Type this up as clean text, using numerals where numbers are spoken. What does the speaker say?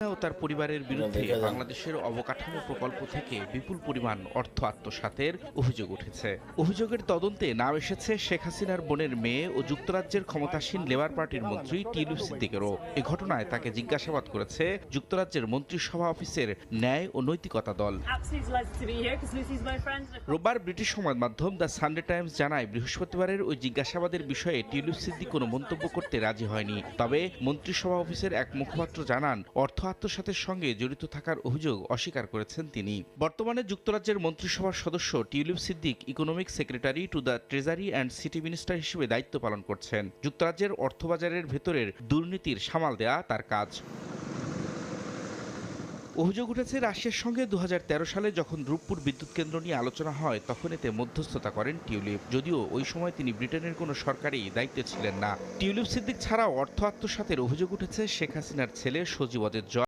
ও তার পরিবারের বিরুদ্ধে বাংলাদেশের অবকাঠামো প্রকল্প থেকে বিপুল পরিমাণ অর্থ আত্মসাতের অভিযোগ উঠেছে। অভিযোগের তদন্তে নাম এসেছে শেখ হাসিনার বোনের মেয়ে ও যুক্তরাজ্যের ক্ষমতাসীন লেবার পার্টির মন্ত্রী টিলু সিদ্দিকেরও। এ ঘটনায় তাকে জিজ্ঞাসাবাদ করেছে যুক্তরাজ্যের মন্ত্রিসভা অফিসের ন্যায় ও নৈতিকতা দল। রোববার ব্রিটিশ সংবাদ মাধ্যম দ্য সানডে টাইমস জানায়, বৃহস্পতিবারের ওই জিজ্ঞাসাবাদের বিষয়ে টিলু সিদ্দিক কোনো মন্তব্য করতে রাজি হয়নি। তবে মন্ত্রিসভা অফিসের এক মুখপাত্র জানান, অর্থ আত্মসাতের সঙ্গে জড়িত থাকার অভিযোগ অস্বীকার করেছেন তিনি। বর্তমানে যুক্তরাজ্যের মন্ত্রিসভার সদস্য tulip Siddique economic secretary to the treasury and city minister হিসেবে দায়িত্ব পালন করছেন। যুক্তরাজ্যের অর্থবাজারের ভেতরের দুর্নীতির সামাল দেয়া তার কাজ। অভিযোগ উঠেছে রাশিয়ার সঙ্গে 2013 সালে যখন রূপপুর বিদ্যুৎ কেন্দ্র নিয়ে আলোচনা হয়, তখন এতে মধ্যস্থতা করেন টিউলিপ। যদিও ওই সময় তিনি ব্রিটেনের কোনো সরকারি দায়িত্বে ছিলেন না। টিউলিপ সিদ্দিক ছাড়াও অর্থ আত্মসাতের অভিযোগ উঠেছে শেখ হাসিনার ছেলে সজীব ওয়াজেদ জয়